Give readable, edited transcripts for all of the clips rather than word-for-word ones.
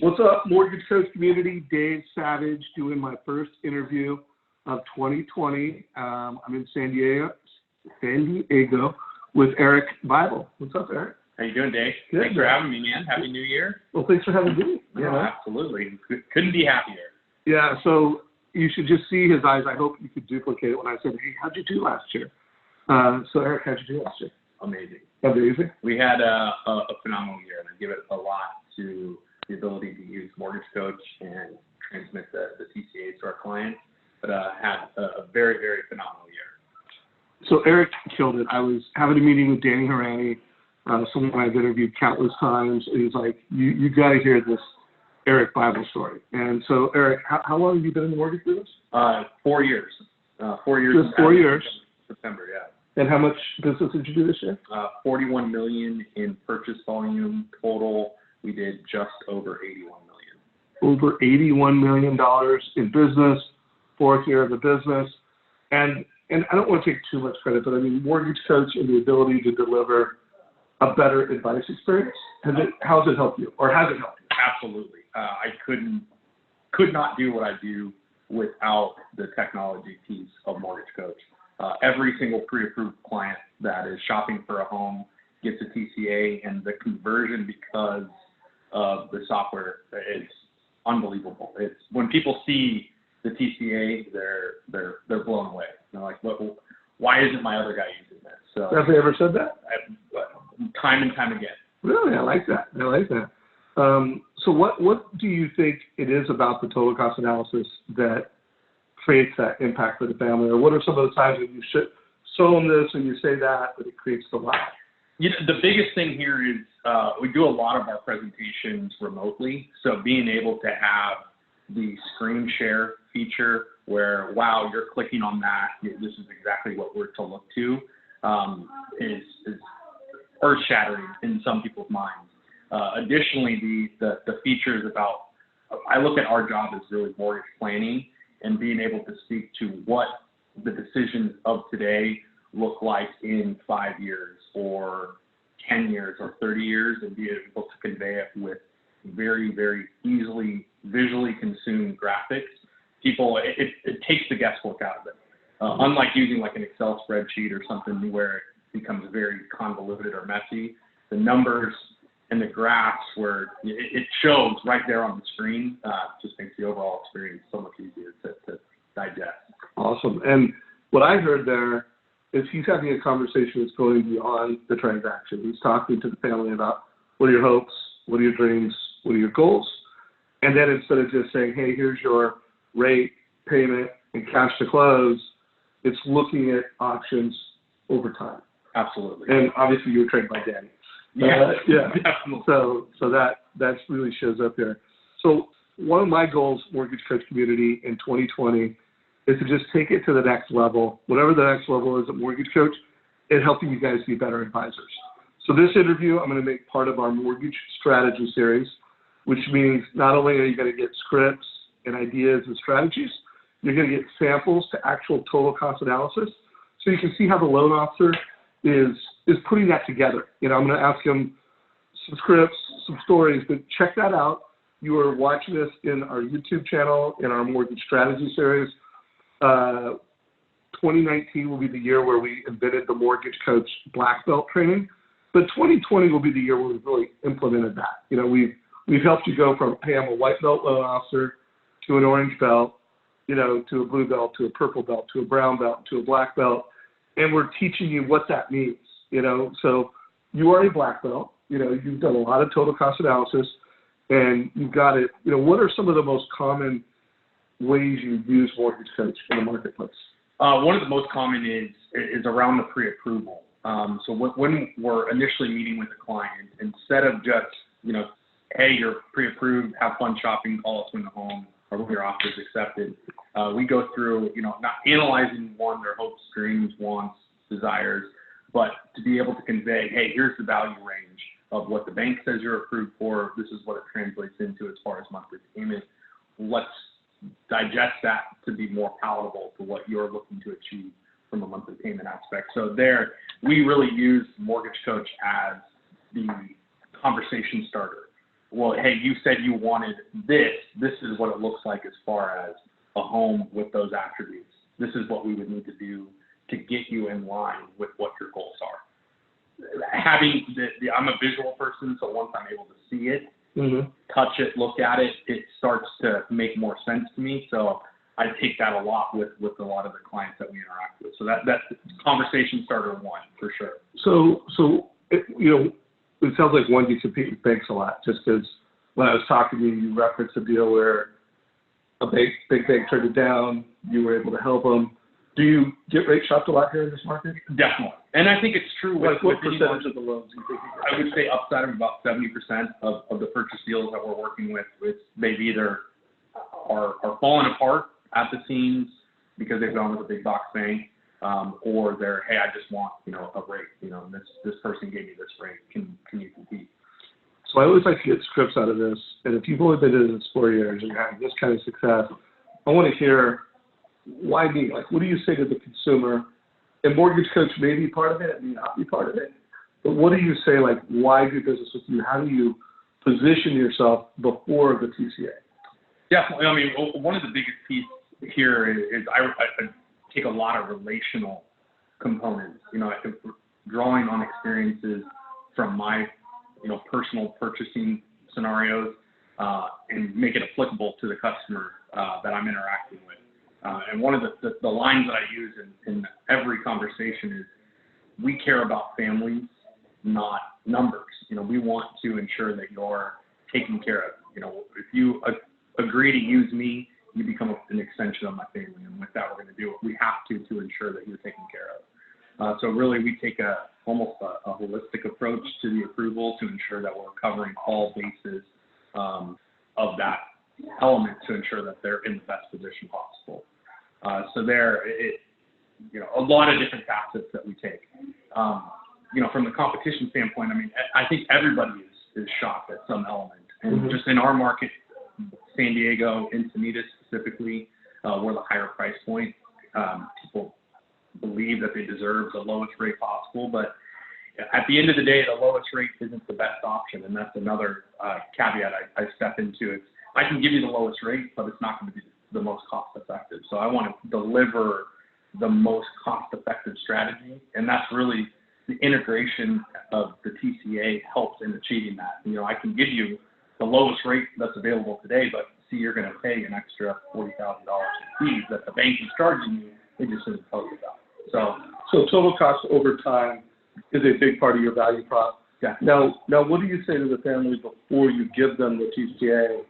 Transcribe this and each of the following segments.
What's up, Mortgage Coach community? Dave Savage doing my first interview of 2020. I'm in San Diego with Eric Bibel. What's up, Eric? How you doing, Dave? Good. Thanks for having me, man. Happy New Year. Well, thanks for having me. Yeah, absolutely. Couldn't be happier. Yeah, so you should just see his eyes. I hope you could duplicate it when I said, hey, how'd you do last year? So, Eric, how'd you do last year? Amazing. Amazing? We had a phenomenal year, and I give it a lot to the ability to use Mortgage Coach and transmit the TCA'S to our clients, but had a very, very phenomenal year. So Eric killed it. I was having a meeting with Danny Harani, someone I've interviewed countless times. He was like, you got to hear this Eric Bibel story. And so, Eric, how long have you been in the mortgage business? 4 years. 4 years. Just 4 years. September, yeah. And how much business did you do this year? $41 million in purchase volume total. We did just over $81 million. Over $81 million in business, fourth year of the business. And I don't want to take too much credit, but I mean, Mortgage Coach and the ability to deliver a better advice experience, how has it helped you, or has it helped you? Absolutely. I could not do what I do without the technology piece of Mortgage Coach. Every single pre-approved client that is shopping for a home gets a TCA, and the conversion because of the software is unbelievable. It's when people see the TCA, they're blown away. They're like, why isn't my other guy using this? So have they ever said that? Time and time again. Really, I like that. So what do you think it is about the total cost analysis that creates that impact for the family? Or what are some of the times when you show them this and you say that, but it creates the wow? You know, the biggest thing here is we do a lot of our presentations remotely. So being able to have the screen share feature where, wow, you're clicking on that, this is exactly what we're to look to, is earth-shattering in some people's minds. Additionally, the features about, I look at our job as really mortgage planning and being able to speak to what the decisions of today look like in 5 years or 10 years or 30 years, and be able to convey it with very, very easily visually consumed graphics. People, it takes the guesswork out of it. Unlike using like an Excel spreadsheet or something where it becomes very convoluted or messy, the numbers and the graphs where it shows right there on the screen just makes the overall experience so much easier to digest. Awesome. And what I heard there is he's having a conversation that's going beyond the transaction. He's talking to the family about what are your hopes, what are your dreams, what are your goals, and then instead of just saying, hey, here's your rate, payment, and cash to close, it's looking at options over time. Absolutely. And obviously you were trained by Danny. Yeah. Definitely. So that really shows up there. So one of my goals, Mortgage Coach community, in 2020 is to just take it to the next level, whatever the next level is at Mortgage Coach, and helping you guys be better advisors. So this interview, I'm going to make part of our mortgage strategy series, which means not only are you going to get scripts and ideas and strategies, you're going to get samples to actual total cost analysis, so you can see how the loan officer is putting that together. You know, I'm going to ask him some scripts, some stories, but check that out. You are watching this in our YouTube channel, in our mortgage strategy series. 2019 will be the year where we invented the Mortgage Coach Black Belt training, but 2020 will be the year where we've really implemented that. You know, we've helped you go from, hey, I'm a white belt loan officer, to an orange belt, you know, to a blue belt, to a purple belt, to a brown belt, to a black belt, and we're teaching you what that means. You know, so you are a black belt. You know, you've done a lot of total cost analysis, and you've got it. You know, what are some of the most common ways you use Mortgage Coach in the marketplace? One of the most common is around the pre-approval. So when we're initially meeting with a client, instead of just, you know, hey, you're pre-approved, have fun shopping, call us when the home or when your offer is accepted, we go through, you know, not analyzing their hopes, dreams, wants, desires, but to be able to convey, hey, here's the value range of what the bank says you're approved for. This is what it translates into as far as monthly payment. Let's digest that to be more palatable to what you're looking to achieve from a monthly payment aspect. So there, we really use Mortgage Coach as the conversation starter. well, hey, you said you wanted this. This is what it looks like as far as a home with those attributes. This is what we would need to do to get you in line with what your goals are. Having I'm a visual person, so once I'm able to see it, touch it, look at it, it starts to make more sense to me. So I take that a lot with a lot of the clients that we interact with. So that's conversation starter one for sure. So it sounds like one, you compete with banks a lot, just because when I was talking to you, you referenced a deal where a big bank turned it down, you were able to help them. Do you get rate shopped a lot here in this market? Definitely. And I think it's true. Like what percentage of the loans do you think you get? I would say upside of about 70% of the purchase deals that we're working with, they've either are falling apart at the seams because they've gone with a big box bank, or they're, hey, I just want, a rate, this person gave me this rate. Can you compete? So I always like to get scripts out of this. And if you've only been in this 4 years and you're having this kind of success, I want to hear, why me? Like, what do you say to the consumer? And Mortgage Coach may be part of it, it may not be part of it. But what do you say, like, why do business with you? How do you position yourself before the TCA? Definitely. I mean, one of the biggest pieces here is I take a lot of relational components. I think drawing on experiences from my, personal purchasing scenarios and make it applicable to the customer that I'm interacting with. And one of the lines that I use in every conversation is, we care about families, not numbers. We want to ensure that you're taken care of. If you agree to use me, you become an extension of my family. And with that, we're going to do what we have to ensure that you're taken care of. So really, we take almost a holistic approach to the approval to ensure that we're covering all bases of that element to ensure that they're in the best position possible. So a lot of different facets that we take. From the competition standpoint, I mean, I think everybody is shocked at some element. And just in our market, San Diego, Encinitas specifically, we're the higher price point. People believe that they deserve the lowest rate possible, but at the end of the day, the lowest rate isn't the best option, and that's another caveat I step into. I can give you the lowest rate, but it's not going to be the most cost-effective. So I want to deliver the most cost-effective strategy, and that's really the integration of the TCA helps in achieving that. I can give you the lowest rate that's available today, but you're going to pay an extra $40,000 in fees that the bank is charging you. They just didn't tell you about. So total cost over time is a big part of your value prop. Yeah. Now, what do you say to the family before you give them the TCA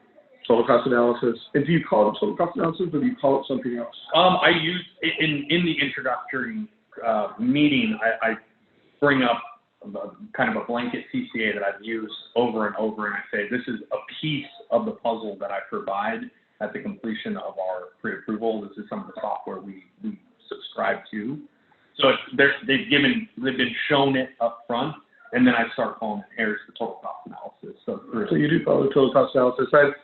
total cost analysis? And do you call it total cost analysis, or do you call it something else? I use in the introductory meeting. I bring up kind of a blanket TCA that I've used over and over, and I say this is a piece of the puzzle that I provide at the completion of our pre-approval. This is some of the software we subscribe to. So they've been shown it up front, and then I start calling it, here's the total cost analysis. So you do follow the total cost analysis. I've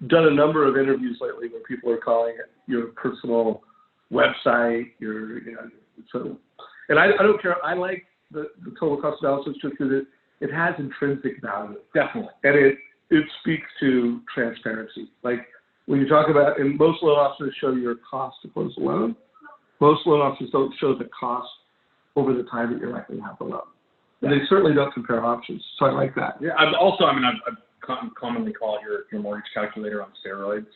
done a number of interviews lately where people are calling it your personal website, and I don't care. I like the total cost analysis just because it has intrinsic value. Definitely. And it speaks to transparency. Like when you talk about, and most loan officers show your cost to close a loan. Most loan officers don't show the cost over the time that you're likely to have the loan. And they certainly don't compare options. So I like that. Yeah. I've commonly call it your mortgage calculator on steroids.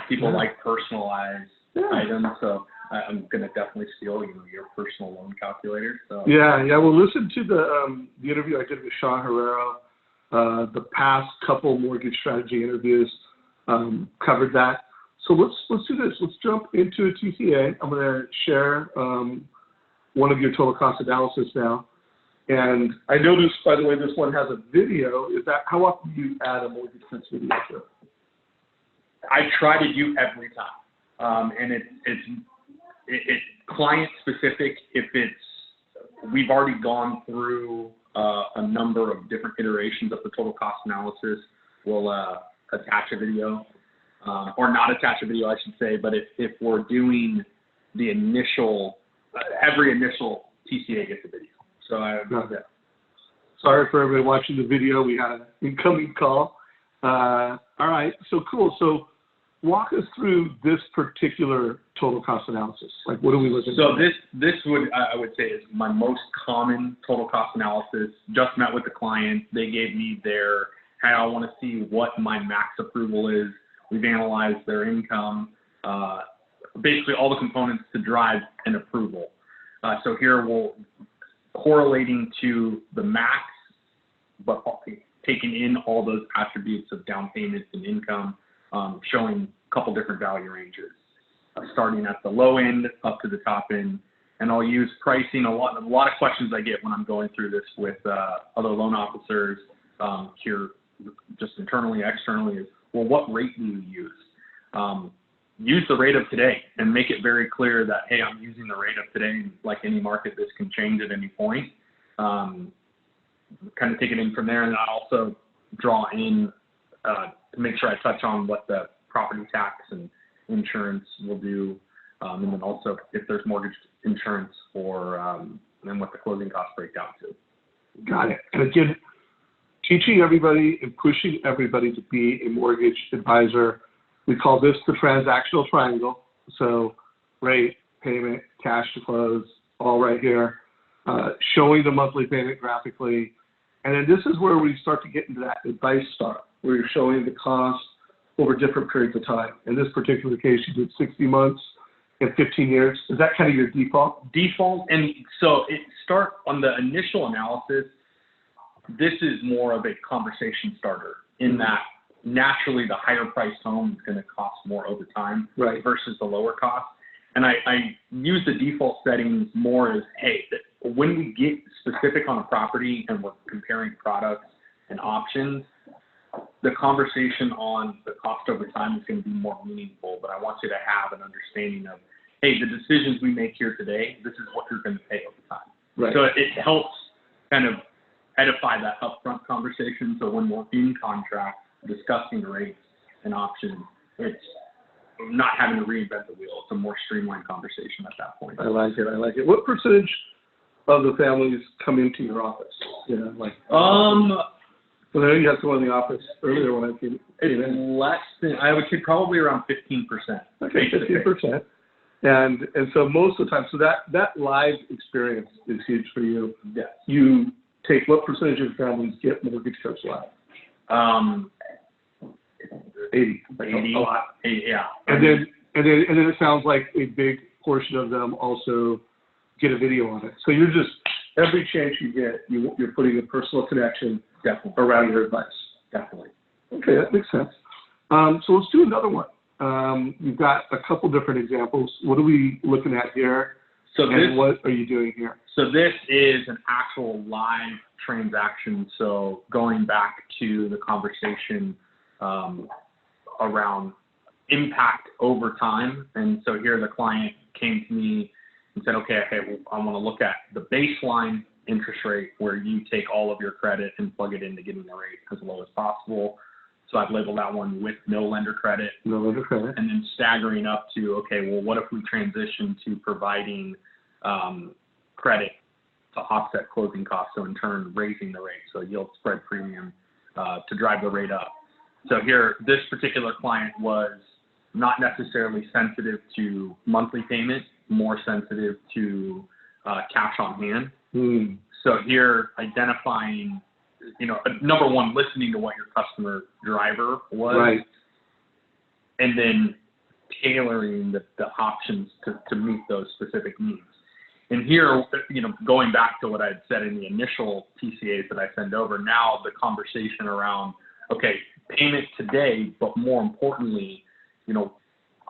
People like personalized items, so I'm going to definitely steal your personal loan calculator. So. Yeah. Well, listen to the interview I did with Sean Herrero. The past couple mortgage strategy interviews covered that. So let's do this. Let's jump into a TCA. I'm going to share one of your total cost analysis now. And I noticed, by the way, this one has a video. Is that how often do you add a mortgage defense video to it? I try to do every time, and it's client specific. If we've already gone through a number of different iterations of the total cost analysis, we'll attach a video, or not attach a video, I should say. But if we're doing the initial, every initial TCA gets a video. So Sorry for everybody watching the video. We had an incoming call. All right. So cool. So walk us through this particular total cost analysis. Like, what are we looking So for? this would, I would say, is my most common total cost analysis. Just met with the client. They gave me their, hey, I want to see what my max approval is. We've analyzed their income, basically all the components to drive an approval. So here we'll correlating to the max, but taking in all those attributes of down payments and income, showing a couple different value ranges, starting at the low end up to the top end. And I'll use pricing. A lot of questions I get when I'm going through this with other loan officers here, just internally, externally, is, well, what rate do you use? Use the rate of today and make it very clear that, hey, I'm using the rate of today. And like any market, this can change at any point. Kind of take it in from there. And I also draw in to make sure I touch on what the property tax and insurance will do. And then also if there's mortgage insurance or and what the closing costs break down to. Got it. And again, teaching everybody and pushing everybody to be a mortgage advisor. We call this the transactional triangle. So rate, payment, cash to close, all right here. Showing the monthly payment graphically. And then this is where we start to get into that advice style, where you're showing the cost over different periods of time. In this particular case, you did 60 months and 15 years. Is that kind of your default? Default. And so it start on the initial analysis. This is more of a conversation starter in that naturally the higher priced home is going to cost more over time, right, versus the lower cost. And I use the default settings more as, hey, when we get specific on a property and we're comparing products and options, the conversation on the cost over time is going to be more meaningful. But I want you to have an understanding of, hey, the decisions we make here today, this is what you're going to pay over time. Right. So it helps kind of edify that upfront conversation. So when we're in contract discussing rates and options, it's not having to reinvent the wheel. It's a more streamlined conversation at that point. I like it. I like it. What percentage of the families come into your office? You know, like, well, I know you had someone in the office earlier when I came in. Less than, I would say probably around 15%. Okay, 15%. And so most of the time, so that live experience is huge for you. Yes. You take what percentage of families get mortgage coach live? 80. A lot. 80, yeah. And then it sounds like a big portion of them also get a video on it. So you're just, every chance you get, you're putting a personal connection around your advice. Definitely. Okay, that makes sense. So let's do another one. You've got a couple different examples. What are we looking at here? And what are you doing here? So this is an actual live transaction. So going back to the conversation around impact over time. And so here the client came to me and said, okay, well, I want to look at the baseline interest rate where you take all of your credit and plug it into getting the rate as low as possible. So I've labeled that one with no lender credit. No lender credit. And then staggering up to, okay, well, what if we transition to providing credit to offset closing costs, so in turn raising the rate, so yield spread premium to drive the rate up. So here, this particular client was not necessarily sensitive to monthly payment, more sensitive to cash on hand. So here, identifying, number one, listening to what your customer driver was, right, and then tailoring the options to meet those specific needs. And here, going back to what I had said in the initial TCA'S that I send over, now the conversation around, okay, payment today, but more importantly,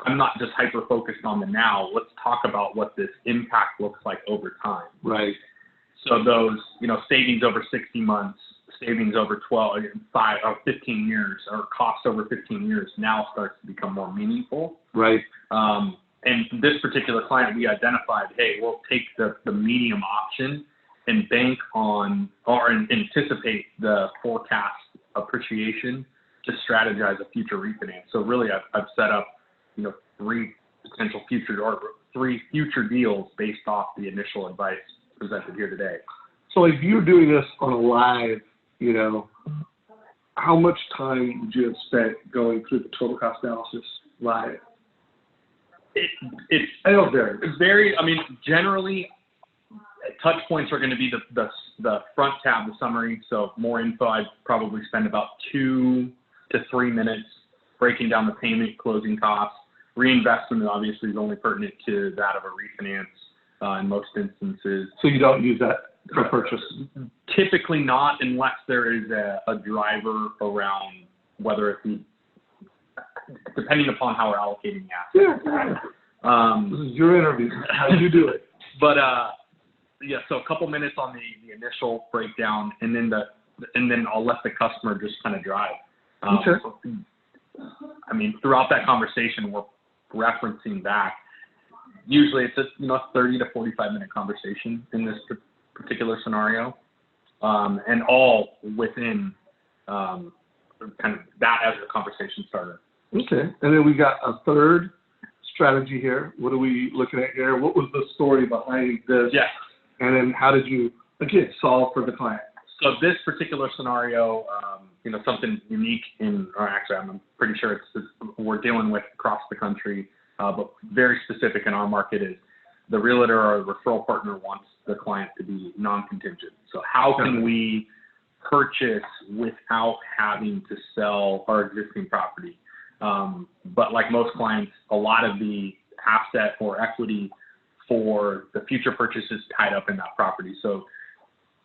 I'm not just hyper-focused on the now. Let's talk about what this impact looks like over time. Right. So those, savings over 60 months, savings over 5 or 15 years, or cost over 15 years now starts to become more meaningful. Right. And this particular client, we identified, hey, we'll take the medium option and bank on or anticipate the forecast appreciation to strategize a future refinance. So really, I've set up, 3 future deals based off the initial advice presented here today. So if you're doing this on a live, how much time would you have spent going through the total cost analysis live? I know it varies. I mean, generally, touch points are going to be the front tab, the summary. So more info, I'd probably spend about 2 to 3 minutes breaking down the payment, closing costs. Reinvestment obviously is only pertinent to that of a refinance in most instances. So you don't use that for purchase? Typically not, unless there is a driver around, whether it be, depending upon how we're allocating the assets. Yeah. This is your interview. How do you do it? But yeah, so a couple minutes on the initial breakdown, and then I'll let the customer just kind of drive. Okay. I mean, throughout that conversation, we're referencing back. Usually, it's a 30 to 45-minute conversation in this particular scenario, and all within kind of that as a conversation starter. Okay, and then we got a third strategy here. What are we looking at here? What was the story behind this? Yes. And then how did you, again, solve for the client? So this particular scenario, something unique or actually I'm pretty sure it's we're dealing with across the country, but very specific in our market is the realtor or the referral partner wants the client to be non-contingent. So how can we purchase without having to sell our existing property? But like most clients, a lot of the asset or equity for the future purchase is tied up in that property. So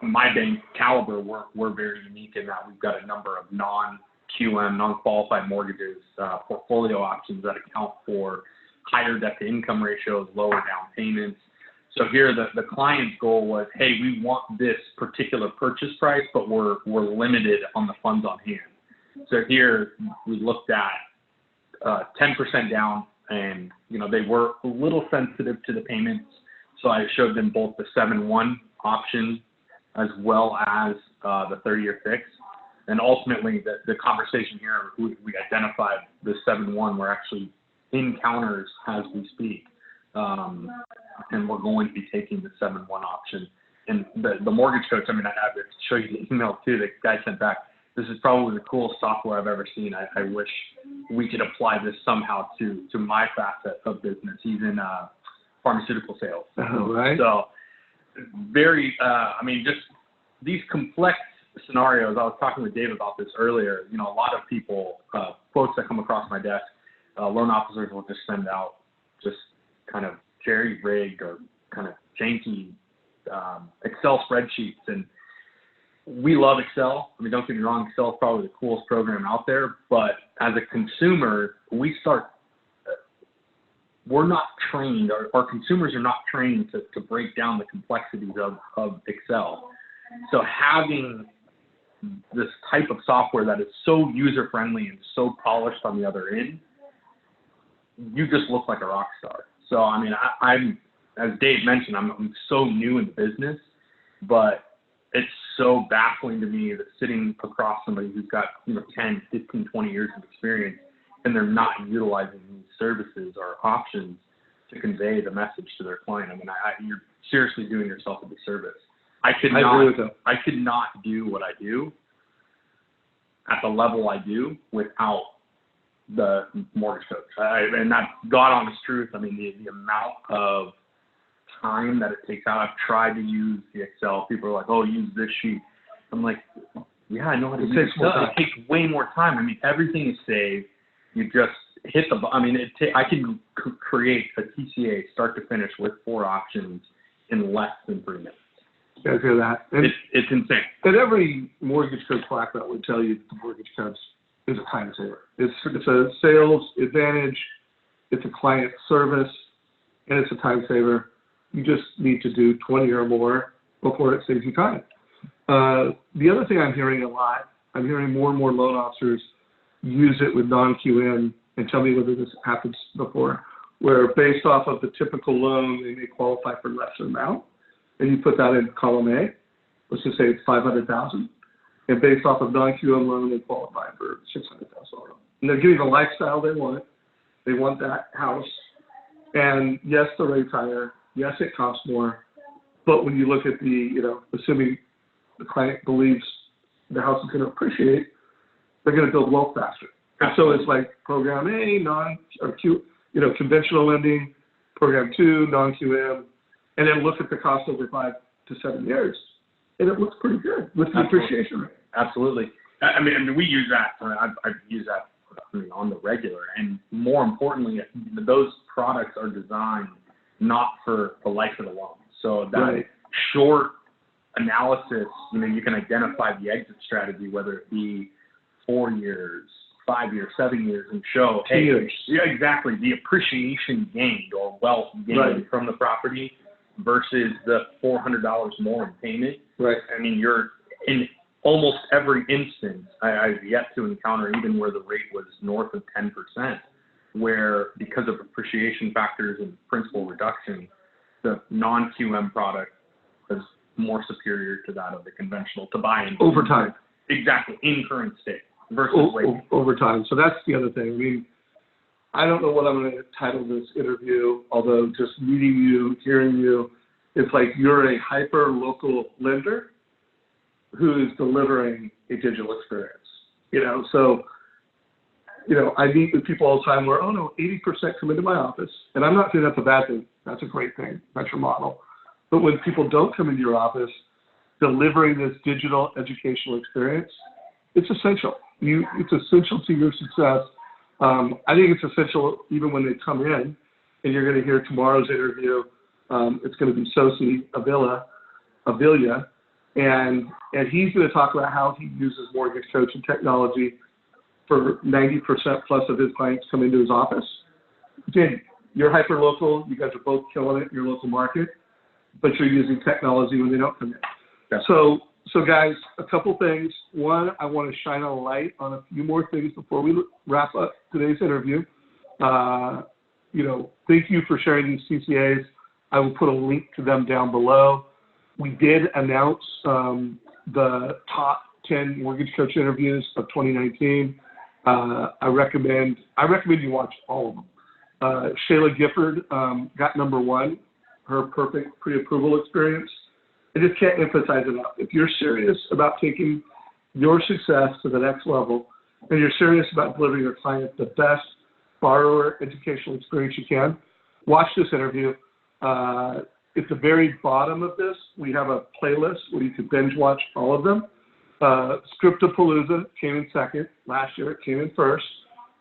my bank caliber, we're very unique in that we've got a number of non-QM, non-qualified mortgages, portfolio options that account for higher debt to income ratios, lower down payments. So here the client's goal was, hey, we want this particular purchase price, but we're limited on the funds on hand. So here we looked at 10% down, and they were a little sensitive to the payments. So I showed them both the 7/1 option as well as the 30-year fix. And ultimately, the conversation here, we identified the 7/1. We're actually in counters as we speak. And we're going to be taking the 7/1 option. And the mortgage coach, I mean, I have to show you the email too. The guy sent back, this is probably the coolest software I've ever seen. I wish we could apply this somehow to my facet of business. He's in pharmaceutical sales. Oh, right. So very, just these complex scenarios. I was talking with Dave about this earlier. A lot of people, quotes that come across my desk, loan officers will just send out just kind of jerry-rigged or kind of janky Excel spreadsheets. And we love Excel. I mean, don't get me wrong, Excel is probably the coolest program out there. But as a consumer, we're not trained, our consumers are not trained to break down the complexities of Excel. So having this type of software that is so user-friendly and so polished on the other end, you just look like a rock star. So, I mean, I'm, as Dave mentioned, I'm so new in the business, but it's so baffling to me that sitting across somebody who's got, 10, 15, 20 years of experience, and they're not utilizing these services or options to convey the message to their client. I mean, you're seriously doing yourself a disservice. I could not do what I do at the level I do without the mortgage coach. And that's God honest truth. I mean, the amount of time that it takes out. I've tried to use the Excel. People are like, oh, use this sheet. I'm like, yeah, I know how to use Excel. It takes way more time. I mean, everything is saved. You just hit the button. I mean, I can create a TCA start to finish with 4 options in less than 3 minutes. You guys hear that? And it's insane. And every mortgage coach BlackBELT would tell you that the mortgage coach is a time saver. It's a sales advantage. It's a client service, and it's a time saver. You just need to do 20 or more before it saves you time. The other thing I'm hearing a lot, I'm hearing more and more loan officers use it with non-QM, and tell me whether this happens before, where based off of the typical loan, they may qualify for lesser amount, and you put that in column A. Let's just say it's $500,000, and based off of non-QM loan, they qualify for $600,000. And they're getting the lifestyle they want. They want that house, and yes, the rate's higher. Yes, it costs more, but when you look at the, assuming the client believes the house is going to appreciate, they're going to build wealth faster. And so it's like program A, conventional lending, program 2, non-QM, and then look at the cost over 5 to 7 years. And it looks pretty good with the appreciation rate. Absolutely. I mean, we use that. I've used that on the regular. And more importantly, those products are designed not for the life of the loan. So that short analysis, you can identify the exit strategy, whether it be 4 years, 5 years, 7 years, and show, hey, yeah, exactly, the appreciation gained or wealth gained from the property versus the $400 more in payment. Right. I mean, you're in almost every instance, I've yet to encounter even where the rate was north of 10%, where because of appreciation factors and principal reduction, the non-QM product is more superior to that of the conventional to buy in. Over time. Exactly, in current state versus waiting. Over time. So that's the other thing. I mean, I don't know what I'm going to title this interview, although just meeting you, hearing you, it's like you're a hyper-local lender who is delivering a digital experience. So I meet with people all the time where, 80% come into my office. And I'm not saying that's a bad thing. That's a great thing. That's your model. But when people don't come into your office, delivering this digital educational experience, it's essential. It's essential to your success. I think it's essential even when they come in, and you're going to hear tomorrow's interview. It's going to be Sosi Avila, and he's going to talk about how he uses mortgage coaching technology for 90% plus of his clients come into his office. Again, you're hyper local. You guys are both killing it in your local market, but you're using technology when they don't come in. Yeah. So guys, a couple things. One, I want to shine a light on a few more things before we wrap up today's interview. Thank you for sharing these TCA'S. I will put a link to them down below. We did announce the top 10 mortgage coach interviews of 2019. I recommend you watch all of them. Shayla Gifford got number 1, her perfect pre-approval experience. I just can't emphasize enough. If you're serious about taking your success to the next level, and you're serious about delivering your client the best borrower educational experience you can, watch this interview. At the very bottom of this, we have a playlist where you can binge watch all of them. Scriptapalooza came in second. Last year it came in first.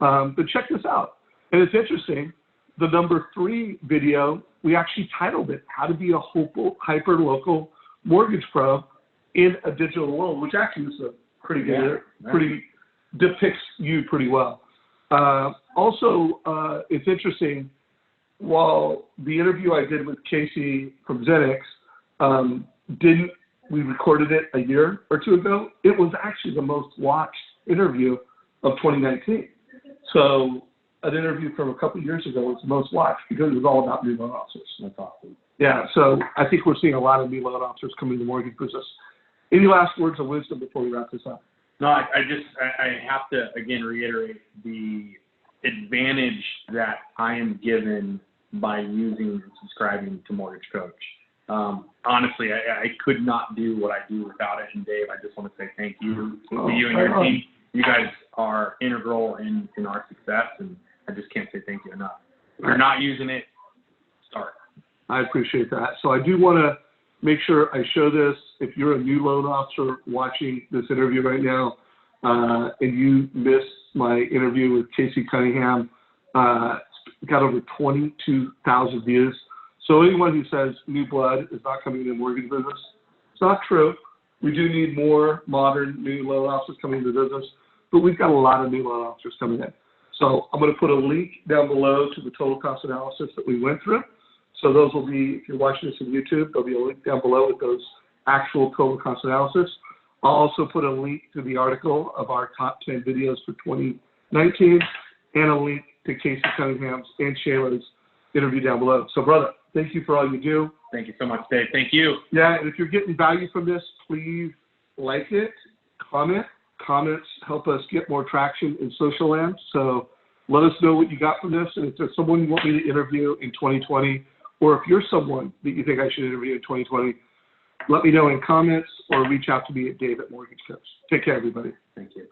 But check this out. And it's interesting. The number 3 video, we actually titled it, How to Be a Hyper-Local Mortgage Pro in a Digital Loan, which actually is a pretty good, pretty depicts you pretty well. Also, it's interesting, while the interview I did with Casey from Zenix, we recorded it a year or 2 ago, it was actually the most watched interview of 2019. So an interview from a couple of years ago was the most watched because it was all about new loan officers. That's awesome. Yeah, so I think we're seeing a lot of new loan officers coming to the mortgage business. Any last words of wisdom before we wrap this up? No, I have to, again, reiterate the advantage that I am given by using and subscribing to Mortgage Coach. Honestly, I could not do what I do without it. And Dave, I just want to say thank you to you and your team. You guys are integral in our success, and I just can't say thank you enough. If you're not using it, start. I appreciate that. So I do want to make sure I show this. If you're a new loan officer watching this interview right now, and you missed my interview with Casey Cunningham, got over 22,000 views. So anyone who says new blood is not coming into the mortgage business, it's not true. We do need more modern new loan officers coming into the business, but we've got a lot of new loan officers coming in. So I'm going to put a link down below to the total cost analysis that we went through. So those will be, if you're watching this on YouTube, there'll be a link down below with those actual total cost analysis. I'll also put a link to the article of our top 10 videos for 2019 and a link to Casey Cunningham's and Shayla's interview down below. So, brother, thank you for all you do. Thank you so much, Dave. Thank you. Yeah, and if you're getting value from this, please like it, comment. Comments help us get more traction in social land. So let us know what you got from this. And if there's someone you want me to interview in 2020, or if you're someone that you think I should interview in 2020, let me know in comments or reach out to me at Dave at Mortgage Coach. Take care, everybody. Thank you.